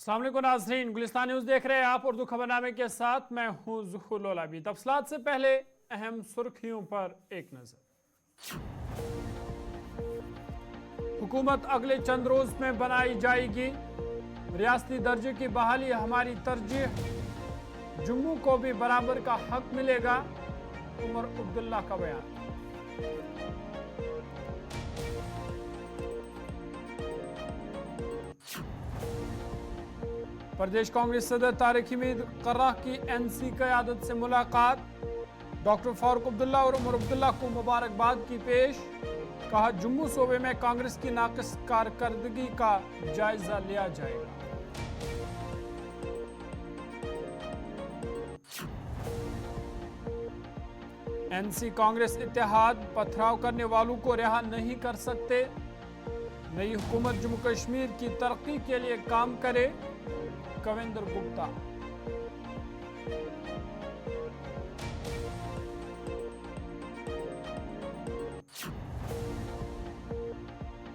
अस्सलाम वालेकुम नाज़रीन, गुलिस्तान न्यूज़ देख रहे हैं आप। उर्दू खबरनामे के साथ मैं हूं ज़ुहूर लोलाबी। तफसीलात से पहले अहम सुर्खियों पर एक नज़र। हुकूमत अगले चंद रोज़ में बनाई जाएगी, रियासती दर्जे की बहाली हमारी तरजीह, जम्मू को भी बराबर का हक मिलेगा, उमर अब्दुल्ला का बयान। प्रदेश कांग्रेस सदर तारिक हमीद कर्रा की एनसी क़यादत से मुलाकात, डॉक्टर फारूक अब्दुल्ला और उमर अब्दुल्ला को मुबारकबाद की पेश, कहा जम्मू सूबे में कांग्रेस की नाक़िस कारकर्दगी का जायजा लिया जाएगा। एनसी कांग्रेस इत्तेहाद पथराव करने वालों को रिहा नहीं कर सकते, नई हुकूमत जम्मू कश्मीर की तरक्की के लिए काम करे, कविंद्र गुप्ता।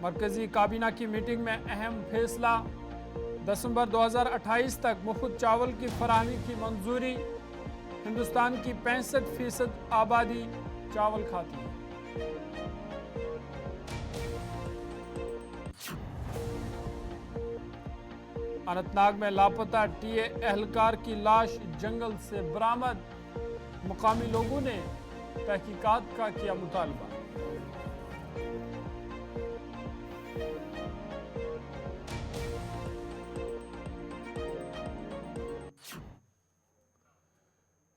मरकजी काबीना की मीटिंग में अहम फैसला, दिसंबर 2028 तक मुफ्त चावल की फराहमी की मंजूरी, हिंदुस्तान की 65% आबादी चावल खाती है। अनंतनाग में लापता टीए एहलकार की लाश जंगल से बरामद, मुकामी लोगों ने तहकीकात का किया मुतालबा।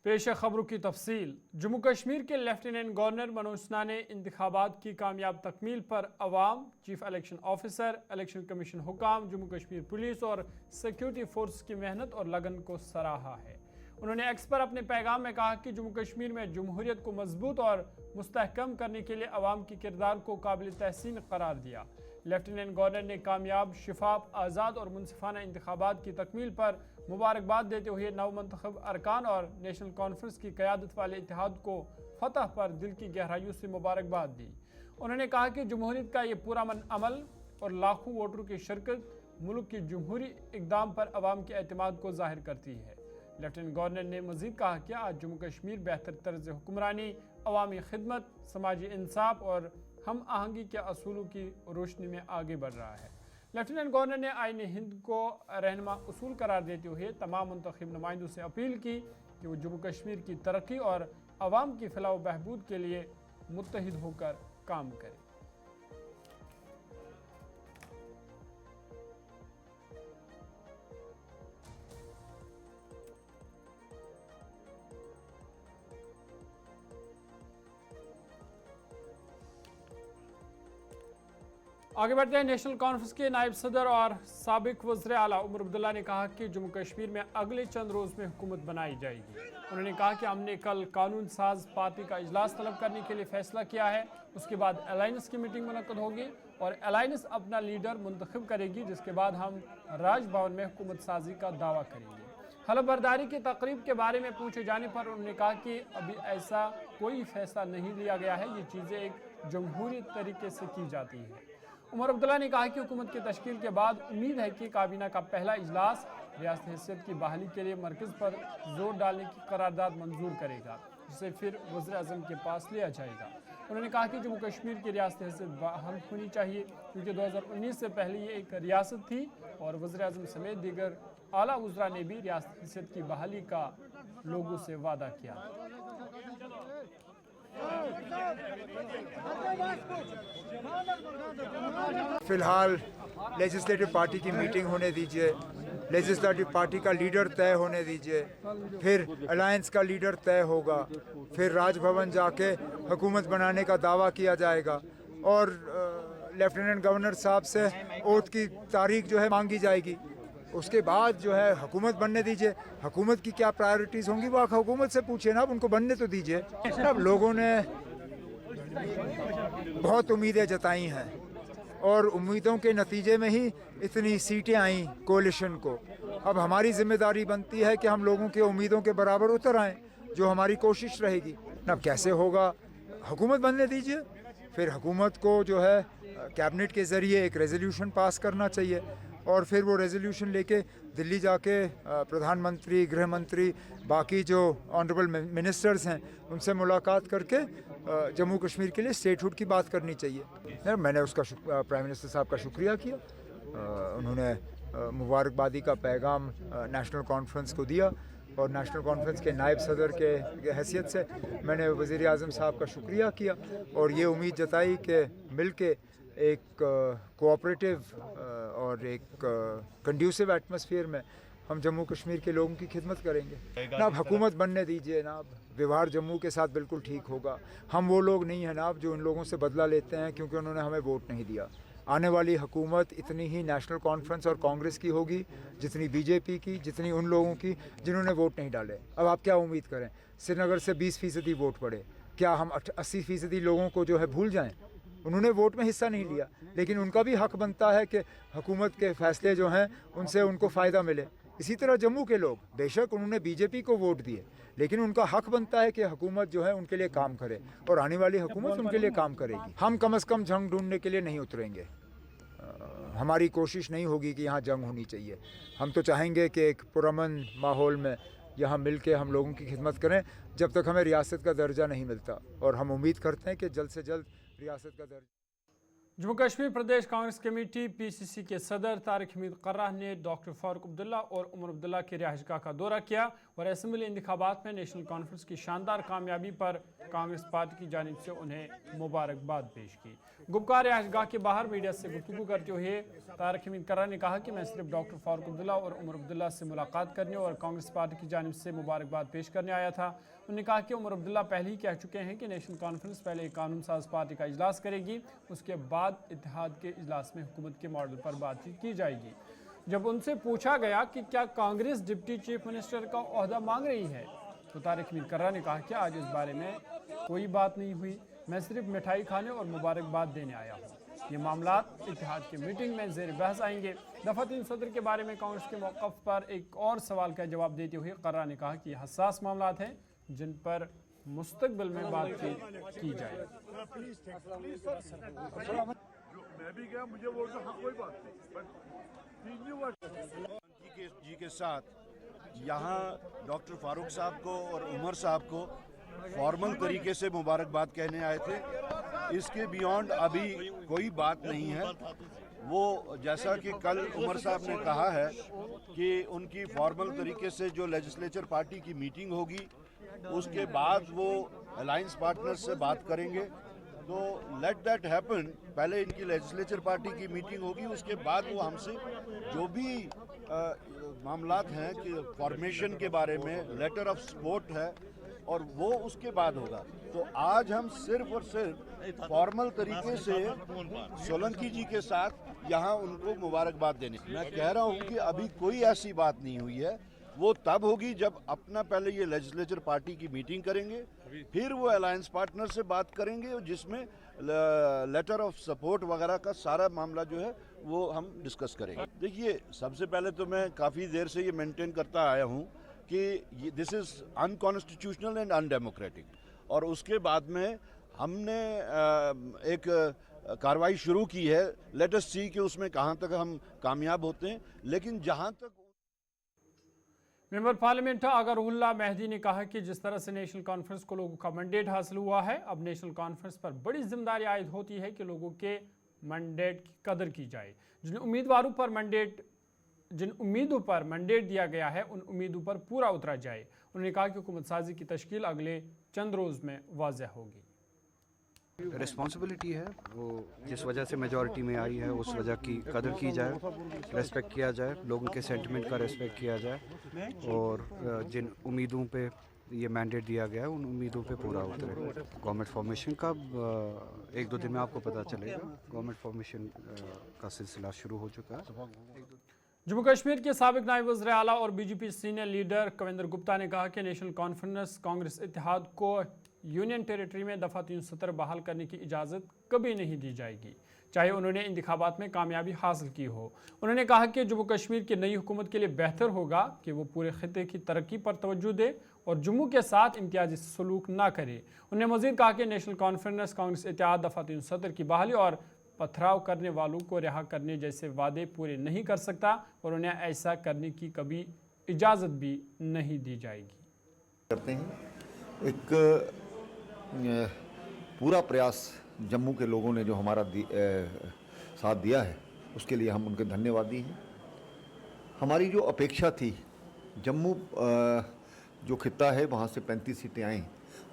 पेश खबरों की तफसील। जम्मू कश्मीर के लेफ्टिनेंट गवर्नर मनोज सिन्हा ने इंतखाबात की कामयाब तकमील पर अवाम, chief election officer, election commission हुकाम, जम्मू कश्मीर पुलिस और सिक्योरिटी फोर्स की मेहनत और लगन को सराहा है। उन्होंने एक्स पर अपने पैगाम में कहा कि जम्मू कश्मीर में जमहूरियत को मजबूत और मुस्तहकम करने के लिए अवाम के किरदार को काबिल तहसीन करार दिया। लेफ्टिनेंट गवर्नर ने कामयाब, शिफाफ, आज़ाद और मुनसिफाना इंतखाबात की तकमील पर मुबारकबाद देते हुए नवमंतखब अरकान और नेशनल कॉन्फ्रेंस की क़यादत वाले इत्तेहाद को फतह पर दिल की गहराइयों से मुबारकबाद दी। उन्होंने कहा कि जमहूरियत का ये पूरा अमल और लाखों वोटरों की शिरकत मुल्क की जमहूरी इक़दाम पर अवाम के एतमाद को जाहिर करती है। लेफ्टिनेंट गवर्नर ने मजीद कहा कि आज जम्मू कश्मीर बेहतर तर्ज हुक्मरानी, अवामी खिदमत, समाजी इंसाफ और हम आहंगी के असूलों की रोशनी में आगे बढ़ रहा है। लेफ्टिनेंट गवर्नर ने आईन हिंद को रहनुमा उसूल करार देते हुए तमाम मुंतखब नुमाइंदों से अपील की कि वो जम्मू कश्मीर की तरक्की और अवाम की फलाह व बहबूद के लिए मुत्तहिद होकर काम करें। आगे बढ़ते हैं। नेशनल कॉन्फ्रेंस के नायब सदर और साबिक वज़ीर आला उमर अब्दुल्ला ने कहा कि जम्मू कश्मीर में अगले चंद रोज़ में हुकूमत बनाई जाएगी। उन्होंने कहा कि हमने कल कानून साज पार्टी का इजलास तलब करने के लिए फैसला किया है। उसके बाद अलायंस की मीटिंग मुनक्कद होगी और अलायंस अपना लीडर मुंतखब करेगी, जिसके बाद हम राजभवन में हुकूमत साजी का दावा करेंगे। हलफ बर्दारी की तकरीब के बारे में पूछे जाने पर उन्होंने कहा कि अभी ऐसा कोई फैसला नहीं लिया गया है, ये चीज़ें एक जमहूरी तरीके से की जाती हैं। उमर अब्दुल्ला ने कहा कि हुकूमत की तश्कील के बाद उम्मीद है कि काबीना का पहला इजलास रियासत हैसियत की बहाली के लिए मरकज़ पर जोर डालने की करारदाद मंजूर करेगा, जिसे फिर वज़ीर आज़म के पास लिया जाएगा। उन्होंने कहा कि जम्मू कश्मीर की रियासत हैसियत बहाल होनी चाहिए, क्योंकि 2019 से पहले ये एक रियासत थी और वज़ीर आज़म समेत दीगर आला वज़रा ने भी रियासत हैसियत की बहाली का लोगों से वादा किया। फिलहाल लेजिस्लेटिव पार्टी की मीटिंग होने दीजिए, लेजिस्लेटिव पार्टी का लीडर तय होने दीजिए, फिर अलायंस का लीडर तय होगा, फिर राजभवन जाके हुकूमत बनाने का दावा किया जाएगा और लेफ्टिनेंट गवर्नर साहब से ओथ की तारीख जो है मांगी जाएगी। उसके बाद जो है हुकूमत बनने दीजिए। हुकूमत की क्या प्रायोरिटीज़ होंगी वो आप हुकूमत से पूछिए ना, उनको बनने तो दीजिए। अब लोगों ने बहुत उम्मीदें जताई हैं और उम्मीदों के नतीजे में ही इतनी सीटें आई कोalition को। अब हमारी जिम्मेदारी बनती है कि हम लोगों के उम्मीदों के बराबर उतर आएँ, जो हमारी कोशिश रहेगी। अब कैसे होगा, हुकूमत बनने दीजिए, फिर हुकूमत को जो है कैबिनेट के ज़रिए एक रेजोल्यूशन पास करना चाहिए। और फिर वो रेजोल्यूशन लेके दिल्ली जाके प्रधानमंत्री, गृह मंत्री, बाकी जो ऑनरेबल मिनिस्टर्स हैं उनसे मुलाकात करके जम्मू कश्मीर के लिए स्टेटहुड की बात करनी चाहिए। मैंने उसका प्राइम मिनिस्टर साहब का शुक्रिया किया। उन्होंने मुबारकबादी का पैगाम नेशनल कॉन्फ्रेंस को दिया और नेशनल कॉन्फ्रेंस के नायब सदर के हैसियत से मैंने वज़ीर आज़म साहब का शुक्रिया किया और ये उम्मीद जताई कि मिल के एक कोऑपरेटिव और एक कंड्यूसिव एटमॉस्फेयर में हम जम्मू कश्मीर के लोगों की खिदमत करेंगे। ना अब हुकूमत बनने दीजिए, ना अब व्यवहार जम्मू के साथ बिल्कुल ठीक होगा। हम वो लोग नहीं हैं ना अब जो उन लोगों से बदला लेते हैं क्योंकि उन्होंने हमें वोट नहीं दिया। आने वाली हुकूमत इतनी ही नेशनल कॉन्फ्रेंस और कांग्रेस की होगी जितनी बीजेपी की, जितनी उन लोगों की जिन्होंने वोट नहीं डाले। अब आप क्या उम्मीद करें? श्रीनगर से 20% वोट पड़े, क्या हम 80% लोगों को जो है भूल जाएं? उन्होंने वोट में हिस्सा नहीं लिया, लेकिन उनका भी हक बनता है कि हुकूमत के फैसले जो हैं उनसे उनको फ़ायदा मिले। इसी तरह जम्मू के लोग, बेशक उन्होंने बीजेपी को वोट दिए, लेकिन उनका हक बनता है कि हुकूमत जो है उनके लिए काम करे और आने वाली हुकूमत उनके लिए काम करेगी। हम कम से कम जंग ढूंढने के लिए नहीं उतरेंगे। हमारी कोशिश नहीं होगी कि यहाँ जंग होनी चाहिए। हम तो चाहेंगे कि एक पुरअमन माहौल में यहाँ मिल के हम लोगों की खिदमत करें जब तक हमें रियासत का दर्जा नहीं मिलता, और हम उम्मीद करते हैं कि जल्द से जल्द रियासत का दर्जा। जम्मू कश्मीर प्रदेश कांग्रेस कमेटी PCC के सदर तारिक हमीद कर्रा ने डॉक्टर फारूक अब्दुल्ला और उमर अब्दुल्ला की रिहाइशगाह का दौरा किया और असेंबली इंतखाबात में नेशनल कॉन्फ्रेंस की शानदार कामयाबी पर कांग्रेस पार्टी की जानिब से उन्हें मुबारकबाद पेश की। गुपकार रिहाइशगाह के बाहर मीडिया से गुफ्तगू करते हुए तारिक हमीद कर्रा ने कहा कि मैं सिर्फ डॉक्टर फारूक अब्दुल्ला और उमर अब्दुल्ला से मुलाकात करने और कांग्रेस पार्टी की जानिब से मुबारकबाद पेश करने आया था। उन्होंने कहा कि उमर अब्दुल्ला पहले ही कह चुके हैं कि नेशनल कॉन्फ्रेंस पहले एक कानून साज पार्टी का इजलास करेगी, उसके बाद इत्तेहाद के इजलास में हुकूमत के मॉडल पर बातचीत की जाएगी। जब उनसे पूछा गया कि क्या कांग्रेस डिप्टी चीफ मिनिस्टर का ओहदा मांग रही है, तो तारिक हमीद कर्रा ने कहा कि आज इस बारे में कोई बात नहीं हुई, मैं सिर्फ मिठाई खाने और मुबारकबाद देने आया हूँ। ये मामलात इत्तेहाद की मीटिंग में ज़ेर बहस आएंगे। दफ़ा 3 सदर के बारे में कांग्रेस के मौक़िफ़ पर एक और सवाल का जवाब देते हुए कर्रा ने कहा कि ये हसास मामलात हैं जिन पर मुस्तकबिल में बातचीत की जाए। मैं भी गया, मुझे वोट का कोई बात नहीं, जी के साथ यहाँ डॉक्टर फारूक साहब को और उमर साहब को फॉर्मल तरीके से मुबारकबाद कहने आए थे। इसके बियॉन्ड अभी कोई बात नहीं है। वो जैसा कि कल उमर साहब ने कहा है कि उनकी फॉर्मल तरीके से जो लेजिस्लेचर पार्टी की मीटिंग होगी उसके बाद वो अलायंस पार्टनर से बात करेंगे, तो लेट दैट हैपन। पहले इनकी लेजिस्लेचर पार्टी की मीटिंग होगी, उसके बाद वो हमसे जो भी मामलात हैं कि फॉर्मेशन के बारे में लेटर ऑफ सपोर्ट है और वो उसके बाद होगा। तो आज हम सिर्फ और सिर्फ फॉर्मल तरीके से सोलंकी जी के साथ यहाँ उनको मुबारकबाद देने। मैं कह रहा हूँ कि अभी कोई ऐसी बात नहीं हुई है, वो तब होगी जब अपना पहले ये लेजिस्लेचर पार्टी की मीटिंग करेंगे, फिर वो अलायंस पार्टनर से बात करेंगे जिसमें लेटर ऑफ सपोर्ट वगैरह का सारा मामला जो है वो हम डिस्कस करेंगे। देखिए, सबसे पहले तो मैं काफ़ी देर से ये मेंटेन करता आया हूँ कि this is unconstitutional and undemocratic, और उसके बाद में हमने एक कार्रवाई शुरू की है। लेट अस सी कि उसमें कहाँ तक हम कामयाब होते हैं। लेकिन जहाँ तक मेंबर पार्लियामेंट आगा रुहुल्लाह मेहदी ने कहा कि जिस तरह से नेशनल कॉन्फ्रेंस को लोगों का मैंडेट हासिल हुआ है, अब नेशनल कॉन्फ्रेंस पर बड़ी जिम्मेदारी आयद होती है कि लोगों के मैंडेट की कदर की जाए। जिन उम्मीदों पर मैंडेट दिया गया है उन उम्मीदों पर पूरा उतरा जाए। उन्होंने कहा कि हुकूमत साजी की तश्कील अगले चंद रोज़ में वाज़ह होगी। रिस्पॉन्सिबिलिटी है, वो जिस वजह से मेजॉरिटी में आई है उस वजह की कदर की जाए, रेस्पेक्ट किया जाए, लोगों के सेंटिमेंट का रेस्पेक्ट किया जाए और जिन उम्मीदों पे ये मैंडेट दिया गया है उन उम्मीदों पे पूरा उतरे। गवर्नमेंट फॉर्मेशन का 1-2 दिन में आपको पता चलेगा। गवर्नमेंट फॉर्मेशन का सिलसिला शुरू हो चुका है। जम्मू कश्मीर के साबिक नायब वज़ीर आला और BJP senior leader Kavinder Gupta ने कहा कि नेशनल कॉन्फ्रेंस कांग्रेस इत्तेहाद को यूनियन टेरिटरी में दफ़ा 370 बहाल करने की इजाज़त कभी नहीं दी जाएगी, चाहे उन्होंने इंतखाबात में कामयाबी हासिल की हो। उन्होंने कहा कि जम्मू कश्मीर की नई हुकूमत के लिए बेहतर होगा कि वो पूरे खित्ते की तरक्की पर तवज्जो दे और जम्मू के साथ इम्तियाजी सलूक ना करे। उन्होंने मज़ीद कहा कि नेशनल कॉन्फ्रेंस कांग्रेस इत्तेहाद दफ़ा 370 की बहाली और पथराव करने वालों को रिहा करने जैसे वादे पूरे नहीं कर सकता और उन्हें ऐसा करने की कभी इजाज़त भी नहीं दी जाएगी। करते हैं एक पूरा प्रयास जम्मू के लोगों ने जो हमारा साथ दिया है उसके लिए हम उनके धन्यवादी हैं। हमारी जो अपेक्षा थी जम्मू जो खित्ता है वहाँ से 35 सीटें आईं,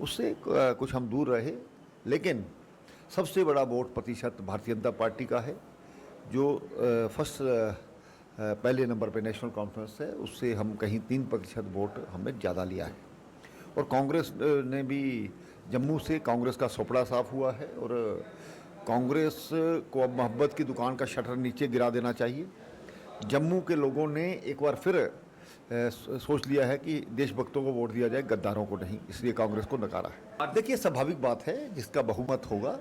उससे कुछ हम दूर रहे, लेकिन सबसे बड़ा वोट प्रतिशत भारतीय जनता पार्टी का है जो पहले नंबर पे नेशनल कॉन्फ्रेंस है, उससे हम कहीं 3% वोट हमने ज़्यादा लिया है। और कांग्रेस ने भी जम्मू से कांग्रेस का सोपड़ा साफ हुआ है और कांग्रेस को अब मोहब्बत की दुकान का शटर नीचे गिरा देना चाहिए। जम्मू के लोगों ने एक बार फिर सोच लिया है कि देशभक्तों को वोट दिया जाए, गद्दारों को नहीं, इसलिए कांग्रेस को नकारा है। देखिए, स्वाभाविक बात है, जिसका बहुमत होगा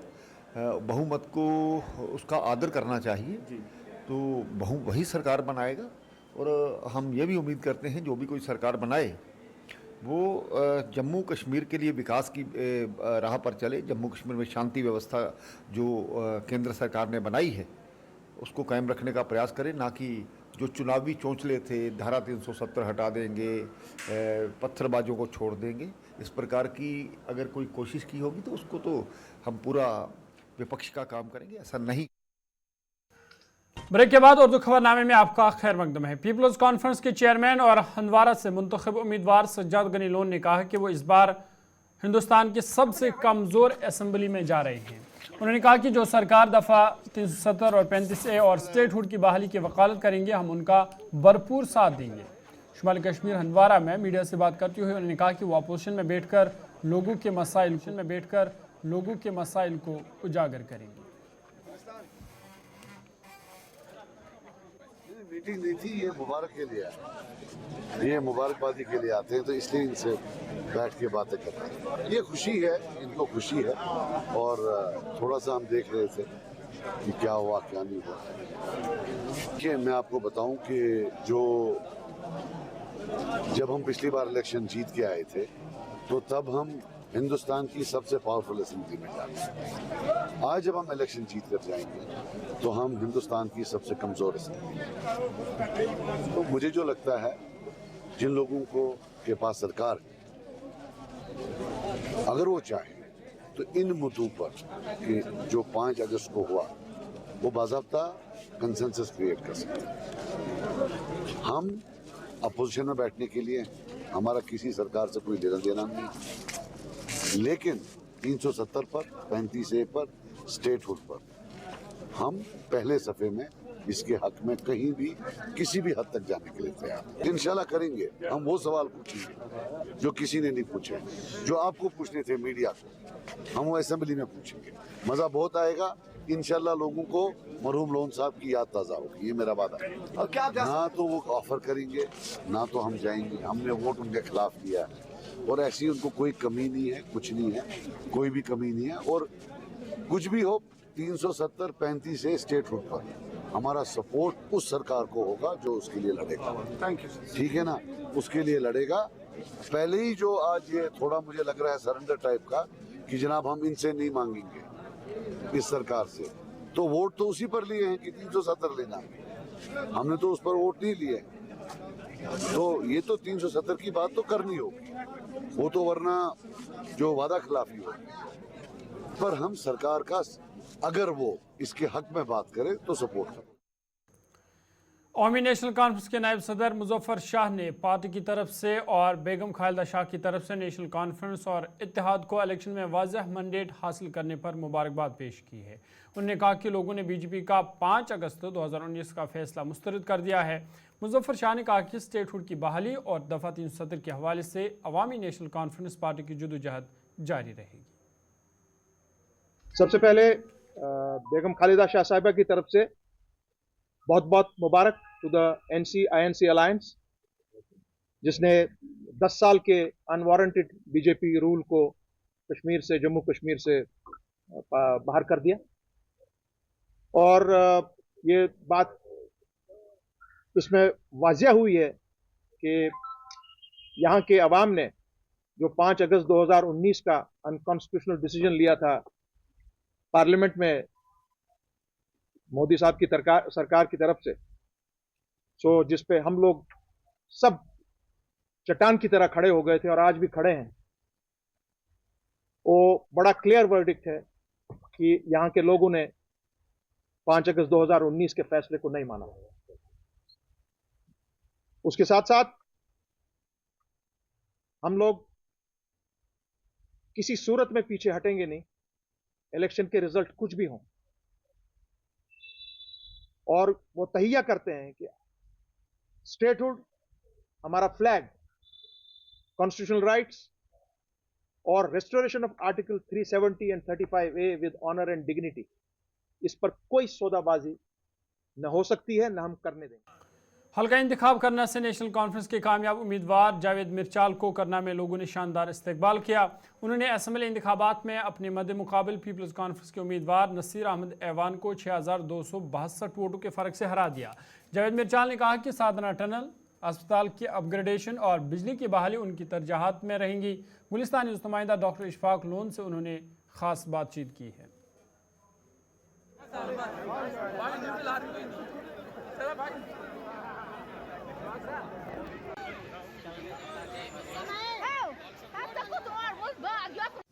बहुमत को उसका आदर करना चाहिए, तो वही सरकार बनाएगा। और हम ये भी उम्मीद करते हैं जो भी कोई सरकार बनाए वो जम्मू कश्मीर के लिए विकास की राह पर चले। जम्मू कश्मीर में शांति व्यवस्था जो केंद्र सरकार ने बनाई है उसको कायम रखने का प्रयास करें, ना कि जो चुनावी चोंचले थे, धारा 370 हटा देंगे, पत्थरबाजों को छोड़ देंगे, इस प्रकार की अगर कोई कोशिश की होगी तो उसको तो हम पूरा विपक्ष का काम करेंगे, ऐसा नहीं। ब्रेक के बाद उर्दू खबरनामे में आपका खैर मकदम है। पीपल्स कॉन्फ्रेंस के चेयरमैन और हंदवारा से मुंतखब उम्मीदवार सज्जाद गनी लोन ने कहा कि वो इस बार हिंदुस्तान की सबसे कमज़ोर असम्बली में जा रहे हैं। उन्होंने कहा कि जो सरकार दफ़ा 370 और 35A और स्टेटहुड की बहाली की वकालत करेंगे, हम उनका भरपूर साथ देंगे। शुमाली कश्मीर हंदवारा में मीडिया से बात करते हुए उन्होंने कहा कि वो अपोजिशन में बैठकर लोगों के मसाइल को उजागर करेंगे। मीटिंग दी थी, ये मुबारक के लिए, ये मुबारकबादी के लिए आते हैं, तो इसलिए इनसे बैठ के बातें कर रहे हैं। ये खुशी है, इनको खुशी है, और थोड़ा सा हम देख रहे थे कि क्या हुआ क्या नहीं हुआ। कि मैं आपको बताऊं कि जब हम पिछली बार इलेक्शन जीत के आए थे तो तब हम हिंदुस्तान की सबसे पावरफुल असेंबली में जाते। आज जब हम इलेक्शन जीत कर जाएंगे तो हम हिंदुस्तान की सबसे कमजोर असेंबली। तो मुझे जो लगता है, जिन लोगों के पास सरकार है, अगर वो चाहे तो इन मुद्दों पर कि जो 5 अगस्त को हुआ वो बाज़ाब्ता कंसेंसस क्रिएट कर सकते हैं। हम अपोजिशन में बैठने के लिए, हमारा किसी सरकार से कोई लेना देना नहीं, लेकिन 370 पर, 35A पर, स्टेटहुड पर हम पहले सफ़े में इसके हक में कहीं भी किसी भी हद तक जाने के लिए तैयार। इंशाल्लाह करेंगे। हम वो सवाल पूछेंगे जो किसी ने नहीं पूछे, जो आपको पूछने थे मीडिया को, हम वो असेंबली में पूछेंगे। मज़ा बहुत आएगा। इंशाल्लाह लोगों को मरहूम लोन साहब की याद ताज़ा होगी, ये मेरा वादा है। और क्या ना तो वो ऑफर करेंगे, ना तो हम जाएंगे। हमने वोट उनके खिलाफ दिया है और ऐसी उनको कोई कमी नहीं है, कुछ नहीं है, कोई भी कमी नहीं है। और कुछ भी हो, 370, 35A स्टेटहुड पर हमारा सपोर्ट उस सरकार को होगा जो उसके लिए लड़ेगा। Thank you. ठीक है ना, उसके लिए लड़ेगा। पहले ही जो आज ये थोड़ा मुझे लग रहा है सरेंडर टाइप का कि जनाब हम इनसे नहीं मांगेंगे, इस सरकार से, तो वोट तो उसी पर लिए हैं कि 370 लेना, हमने तो उस पर वोट नहीं लिए। तो ये तो 370 की बात तो करनी होगी, वो तो वरना जो वादा खिलाफी होगी। पर हम सरकार का अगर वो इसके हक में बात करे तो सपोर्ट करें। कौमी नेशनल कॉन्फ्रेंस के नायब सदर मुजफ्फर शाह ने पार्टी की तरफ से और बेगम खालिदा शाह की तरफ से नेशनल कॉन्फ्रेंस और इत्तेहाद को इलेक्शन में वाज़ेह मैंडेट हासिल करने पर मुबारकबाद पेश की है। उन्होंने कहा कि लोगों ने बीजेपी का 5 अगस्त 2019 का फैसला मुस्तरद कर दिया है। मुजफ्फर शाह ने कहा कि स्टेटहुड की बहाली और दफ़ा 370 के हवाले से अवामी नेशनल कॉन्फ्रेंस पार्टी की जदोजहद जारी रहेगी। सबसे पहले बेगम खालिदा शाह साहिबा की तरफ से बहुत बहुत मुबारक टू द NC-INC अलायंस, जिसने 10 साल के अनवारंटेड बीजेपी रूल को कश्मीर से, जम्मू कश्मीर से बाहर कर दिया। और ये बात इसमें वाजिया हुई है कि यहाँ के अवाम ने जो 5 अगस्त 2019 का अनकॉन्स्टिट्यूशनल डिसीजन लिया था पार्लियामेंट में मोदी साहब की सरकार की तरफ से, सो जिस पे हम लोग सब चट्टान की तरह खड़े हो गए थे और आज भी खड़े हैं, वो बड़ा क्लियर वर्डिक्ट है कि यहां के लोगों ने 5 अगस्त 2019 के फैसले को नहीं माना। उसके साथ साथ हम लोग किसी सूरत में पीछे हटेंगे नहीं, इलेक्शन के रिजल्ट कुछ भी हों, और वो तहिया करते हैं कि स्टेटहुड, हमारा फ्लैग, कॉन्स्टिट्यूशनल राइट्स और restoration of article 370 and 35A with honour and dignity, इस पर कोई सौदाबाजी न हो सकती है, न हम करने देंगे। हल्का इंतखाब करना से नेशनल कॉन्फ्रेंस के कामयाब उम्मीदवार जावेद मिर्चाल को करना में लोगों ने शानदार इस्तकबाल किया। उन्होंने असम्बली इंतखाबात में अपने मद्दे मुकाबिल पीपल्स कॉन्फ्रेंस के उम्मीदवार नसीर अहमद ऐवान को 6262 वोटों के फ़र्क से हरा दिया। जावेद मिर्चाल ने कहा कि साधना टनल, अस्पताल की अपग्रेडेशन और बिजली की बहाली उनकी तरजीहात में रहेंगी। गुलिस्तानी नुमाइंदा डॉक्टर इशफाक लोन से उन्होंने ख़ास बातचीत की है।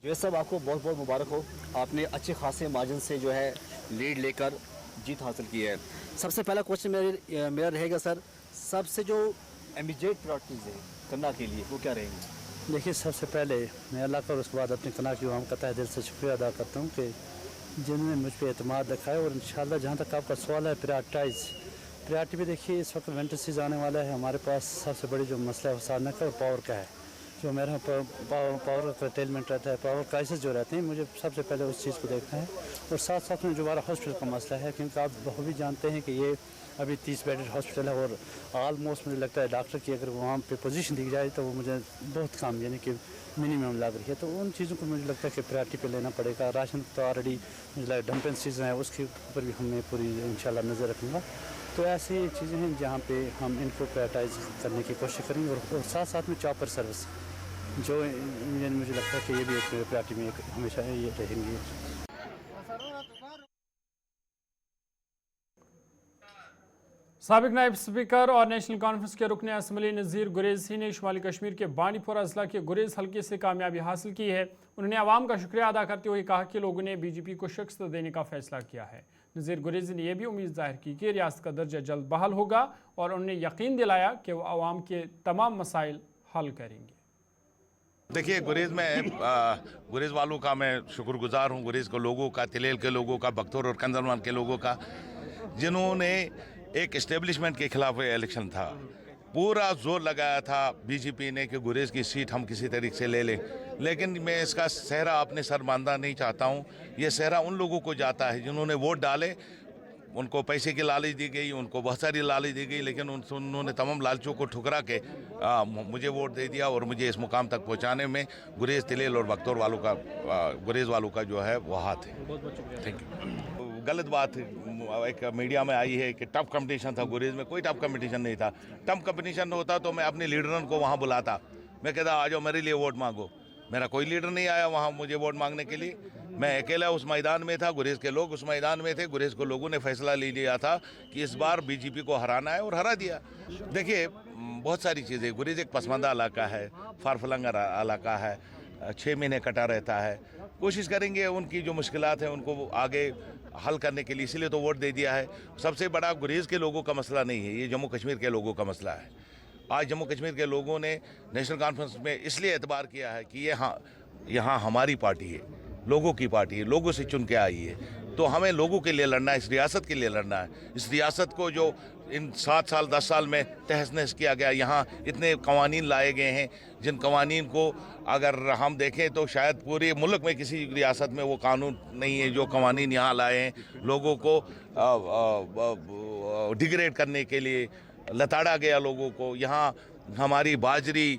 जो सब आपको बहुत बहुत मुबारक हो, आपने अच्छे खासे मार्जिन से जो है लीड लेकर जीत हासिल की है। सबसे पहला क्वेश्चन मेरा रहेगा सर, सबसे जो इमीडिएट प्रायोरिटीज़ है करना के लिए वो क्या रहेंगी? देखिए, सबसे पहले मैं अल्लाह का और उसके बाद अपने कना की का तहे दिल से शुक्रिया अदा करता हूँ कि जिन्होंने मुझ पर एतमाद रखा है। और इंशाल्लाह जहाँ तक आपका सवाल है प्रायोरिटी भी देखिए, इस वक्त विंटर सीजन आने वाला है। हमारे पास सबसे बड़ी जो मसला है साधना का और पावर का है। जो मेरा पावर का टेलमेंट रहता है, पावर क्राइसिस जो रहते हैं, मुझे सबसे पहले उस चीज़ को देखना है। और साथ साथ में दोबारा हॉस्पिटल का मसला है, क्योंकि आप बहुत भी जानते हैं कि ये अभी 30 बेडेड हॉस्पिटल है और ऑलमोस्ट मुझे लगता है डॉक्टर की अगर वहाँ पे पोजीशन दी जाए तो वो मुझे बहुत कम यानी कि मिनिमम लग रही है। तो उन चीज़ों को मुझे लगता है कि प्रायोरिटी पे लेना पड़ेगा। राशन तो ऑलरेडी मुझे लगता है डंपिंग सीजन है, उसके ऊपर भी हमें पूरी इंशाल्लाह नज़र रखूँगा। तो ऐसी चीज़ें हैं जहाँ पे हम इनको प्रायोरिटाइज करने की कोशिश करेंगे। और साथ साथ में चॉपर सर्विस जो मुझे लगता है कि ये भी एक प्रायोरिटी में हमेशा ये रहेंगी। साबिक नायब स्पीकर और नेशनल कॉन्फ्रेंस के रुकन असम्बली नज़ीर गुरेज़ी ने शुमाली कश्मीर के बांडीपोरा अजला के गुरेज़ हल्के से कामयाबी हासिल की है। उन्होंने आवाम का शुक्रिया अदा करते हुए कहा कि लोगों ने बीजेपी को शिकस्त देने का फैसला किया है। नज़ीर गुरेज़ी ने यह भी उम्मीद जाहिर की कि रियासत का दर्जा जल्द बहाल होगा और उन्होंने यकीन दिलाया कि वो आवाम के तमाम मसाइल हल करेंगे। देखिए, गुरेज़ में गुरेज़ वालों का मैं शुक्रगुजार हूँ, गुरेज़ के लोगों का, तिलेल के लोगों का, बख्तौर और कंजरमान के लोगों का, जिन्होंने एक इस्टेब्लिशमेंट के खिलाफ इलेक्शन था, पूरा जोर लगाया था बीजेपी ने कि गुरेज़ की सीट हम किसी तरीके से ले लें। लेकिन मैं इसका सहरा अपने सर बांधना नहीं चाहता हूँ। ये सहरा उन लोगों को जाता है जिन्होंने वोट डाले, उनको पैसे की लालच दी गई, उनको बहुत सारी लालच दी गई, लेकिन उन्होंने तमाम लालचों को ठुकरा के मुझे वोट दे दिया और मुझे इस मुकाम तक पहुंचाने में गुरेज़, तिलेल और बख्तौर वालों का, गुरेज़ वालों का जो है वो हाथ है। Thank you. गलत बात एक मीडिया में आई है कि टफ कंपटीशन था गुरेज़ में। कोई टफ कंपटीशन नहीं था। टफ कंपटीशन होता तो मैं अपने लीडरों को वहाँ बुलाता, मैं कहता आ जाओ मेरे लिए वोट मांगो। मेरा कोई लीडर नहीं आया वहाँ मुझे वोट मांगने के लिए। मैं अकेला उस मैदान में था, गुरेज़ के लोग उस मैदान में थे। गुरेज़ के लोगों ने फैसला ले लिया था कि इस बार बीजेपी को हराना है और हरा दिया। देखिए, बहुत सारी चीज़ें, गुरेज़ एक पसमानदा इलाका है, फारफलंगा इलाका है, 6 महीने कटा रहता है। कोशिश करेंगे उनकी जो मुश्किलात हैं उनको आगे हल करने के लिए, इसीलिए तो वोट दे दिया है। सबसे बड़ा गुरेज़ के लोगों का मसला नहीं है, ये जम्मू कश्मीर के लोगों का मसला है। आज जम्मू कश्मीर के लोगों ने नेशनल कॉन्फ्रेंस में इसलिए एतबार किया है कि यहाँ हमारी पार्टी है, लोगों की पार्टी है, लोगों से चुन के आई है। तो हमें लोगों के लिए लड़ना है, इस रियासत के लिए लड़ना है। इस रियासत को जो इन 7 साल 10 साल में तहस नहस किया गया, यहाँ इतने कवानीन लाए गए हैं जिन कवानीन को अगर हम देखें तो शायद पूरे मुल्क में किसी रियासत में वो कानून नहीं है जो कवानीन यहाँ लाए हैं। लोगों को डिग्रेड करने के लिए लताड़ा गया लोगों को। यहाँ हमारी बाजरी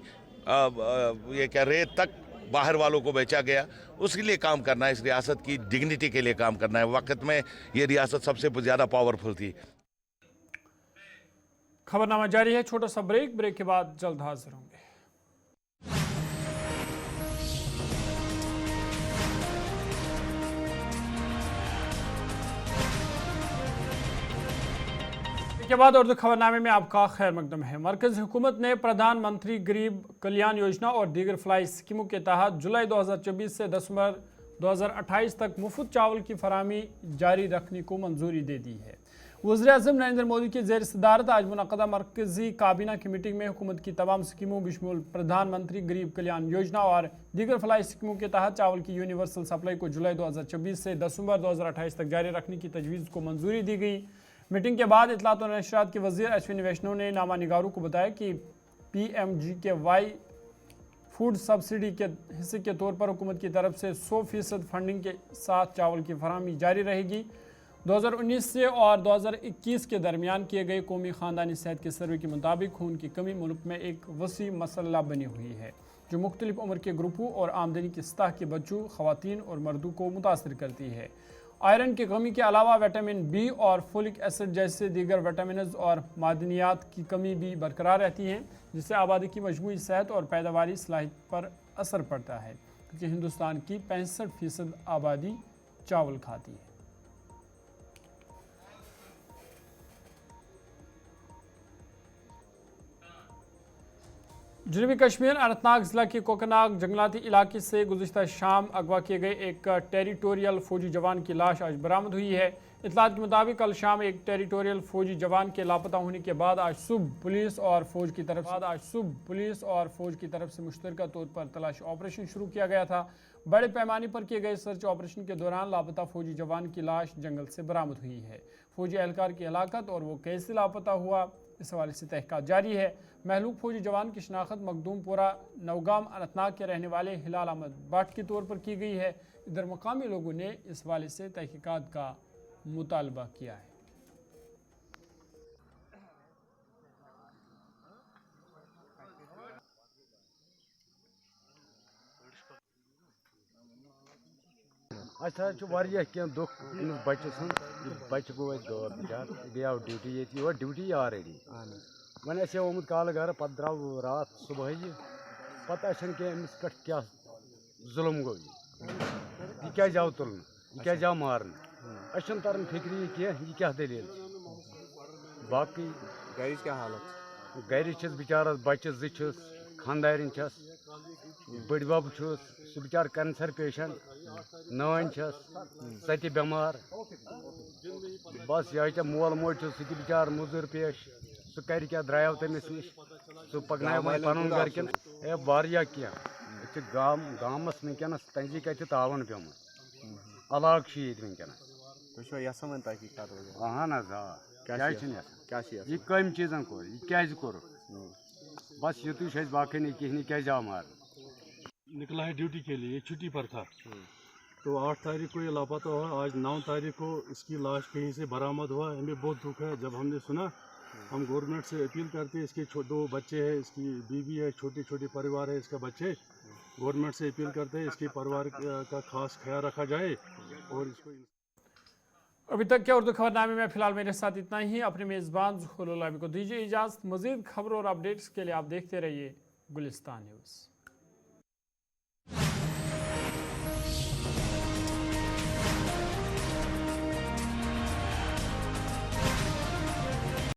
ये क्या रेत तक बाहर वालों को बेचा गया। उसके लिए काम करना है, इस रियासत की डिग्निटी के लिए काम करना है। वक्त में ये रियासत सबसे ज़्यादा पावरफुल थी। खबरनामा जारी है, छोटा सा ब्रेक के बाद जल्द हाजिर होंगे। के बाद उर्दू खबरनामे में आपका खैर मकदम है। मरकज़ी हुकूमत ने प्रधानमंत्री गरीब कल्याण योजना और दीगर फ्लाई स्कीमों के तहत जुलाई 2024 से दिसंबर 2028 तक मुफ्त चावल की फराहमी जारी रखने को मंजूरी दे दी है। वज़ीर-ए-आज़म नरेंद्र मोदी की ज़ेर सदारत आज मुनक़दा मरकज़ी काबीना की मीटिंग में हुकूमत की तमाम स्कीमों बशमूल प्रधानमंत्री गरीब कल्याण योजना और दीगर फलाई स्कीमों के तहत चावल की यूनिवर्सल सप्लाई को जुलाई 2024 से दिसंबर 2028 तक जारी रखने की तजवीज़ को मंजूरी दी गई। मीटिंग के बाद इत्तलात और नशरियात के वज़ीर अश्विनी वैष्णव ने नामा निगारों को बताया कि PMGKY फूड सब्सिडी के हिस्से के तौर पर हुकूमत की तरफ से 100% फंडिंग के साथ चावल की फराहमी जारी रहेगी। 2019 से और 2021 के दरमियान किए गए कौमी ख़ानदानी सेहत के सर्वे के मुताबिक खून की कमी मुल्क में एक वसी मसला बनी हुई है, जो मुख्तलिफ उम्र के ग्रुपों और आमदनी की सतह के बच्चों, ख़वातीन और मर्दों को मुतासर करती है। आयरन की कमी के अलावा विटामिन B और फोलिक एसिड जैसे दीगर विटामिन्स और मादनियात की कमी भी बरकरार रहती है, जिससे आबादी की मजमूई सेहत और पैदावारी सलाहियत पर असर पड़ता है, क्योंकि हिंदुस्तान की 65% आबादी चावल खाती है। जनूबी कश्मीर अनंतनाग ज़िला के कोकनाग जंगलाती इलाके से गुज़िश्ता शाम अगवा किए गए एक टेरिटोरियल फ़ौजी जवान की लाश आज बरामद हुई है। इत्तलात के मुताबिक कल शाम एक टेरिटोरियल फ़ौजी जवान के लापता होने के बाद आज सुबह पुलिस और फ़ौज की तरफ से मुश्तरका तौर पर तलाश ऑपरेशन शुरू किया गया था। बड़े पैमाने पर किए गए सर्च ऑपरेशन के दौरान लापता फ़ौजी जवान की लाश जंगल से बरामद हुई है। फ़ौजी एहलकार की हलाकत और वो कैसे लापता हुआ, इस हवाले से तहक़ीक़ात जारी है। महलूक फौजी जवान की शनाख्त मखदूमपुरा नौगाम अनंतनाग के रहने वाले हिलाल अहमद भट्ट के तौर पर की गई है। इधर मकामी लोगों ने इस हवाले से तहक़ीक़ात का मुतालबा किया है। दुख बच्चे सुन बच्चे गो बिचार गया ड्यूटी ये ड्यूटी ऑलरेडी वन ओमुत काल घर पे द्राव रात सुबह पता अमिस पे क्या जुल्म गो यह क्या आव तुल यह क्या आव मारन अन तरन फिक्री कह यह क्या दलील बाकी घर क्या हालत घर बिचारस बच्चे जस खानदारिन बड़ बब सह बिचार कैंसर पेशेंट नान सत्य बेमार बस यह मोल मोज सह बिचार मुजुर पेश सह कर क्या द्राव तमिस नश सह पकन पन घर कन वारिया कह गामस वनकस तंजी कत तावन पेमुत अलाग वनकस अहन यह कम चीजन कोर यह क्या कोर बस युत बाकी नहीं कहीं क्या आव मार निकला है ड्यूटी के लिए, छुट्टी पर था। तो 8 तारीख को ये लापता हुआ। आज 9 तारीख को इसकी लाश कहीं से बरामद हुआ। हमें बहुत दुख है। जब हमने सुना, हम गवर्नमेंट से अपील करते हैं, इसके 2 बच्चे हैं, इसकी बीवी है, छोटे छोटे परिवार है इसका बच्चे, गवर्नमेंट से अपील करते हैं इसके परिवार का खास ख्याल रखा जाए और इसको। अभी तक के उर्दू खबरनामे में फिलहाल मेरे साथ इतना ही। अपने मेज़बान ज़ुहूरुल आलमी को दीजिए इजाज़त। मज़ीद खबरों और अपडेट्स के लिए आप देखते रहिए गुलिस्तान न्यूज़।